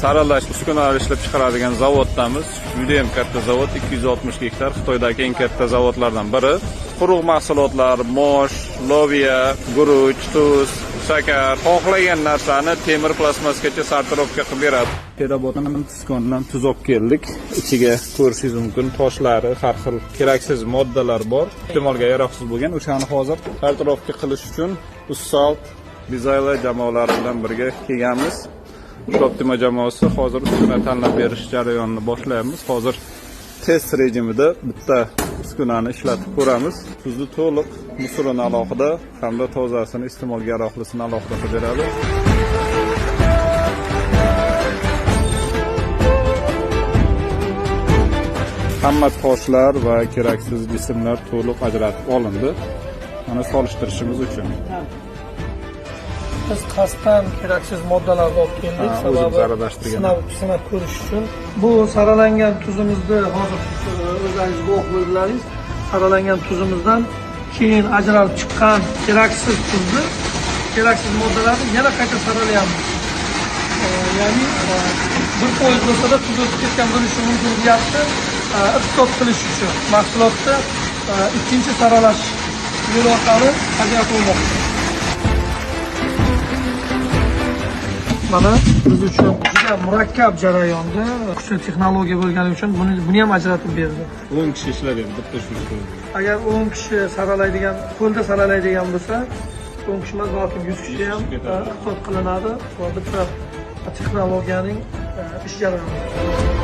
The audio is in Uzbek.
saralash uskunalar ishlab chiqaradigan zavoddamiz. Juda ham katta zavod, 260 gektar, Xitoydagi eng katta zavodlardan biri. Quruq mahsulotlar, mosh, loviya, guruch, tuz, shakar, xohlagan narsani temir plastmaskacha sortirovka qilib beradi. Terabotdan tiskondan tuz olib keldik. Ichiga ko'rishingiz mumkin toshlari, har xil keraksiz moddalar bor. Iste'molga yaroqsiz bo'lgan, o'shani hozir sortirovka qilish uchun Ussalt Dizayler jamoalari bilan birga kelganmiz. Optima jamoasi hozir uskuna tanlab berish jarayonini boshlaymiz. Hozir test rejimida bitta uskunani ishlatib ko'ramiz. Tuzni to'liq, musurini alohida hamda tozasini, iste'molga yaroqlisini alohida qilib beradi. Hamma toshlar va keraksiz jismlar to'liq ajratib olindi. Mana solishtirishimiz uchun. Biz qasddan keraksiz moddalarni olib keldik, sababi sinab ko'rish uchun. Bu saralangan tuzimizni hozir o'zingiz guvoh bo'ldilaringiz. Saralangan tuzimizdan keyin ajralib chiqqan keraksiz tuzni, keraksiz moddalarni yana qayta saralayapmiz. Ya'ni 1% bo'lsa-da tuz o'tib ketgan bo'lishi mumkin deyapti. Iqtisod qilish uchun mahsulotda ikkinchi saralash yo'li orqali ajratilmoqda. Mana biz uchun juda murakkab jarayonda, kuchli texnologiya bo'lgani uchun buni ham ajratib berdi. 10 kishi ishlaydi bitta shu. Agar 10 kishi saralaydigan, qo'lda saralaydigan bo'lsa, 10 kishi emas, balkim 100 kishi ham iqtisod qilinadi va bitta texnologiyaning ish jarayoni.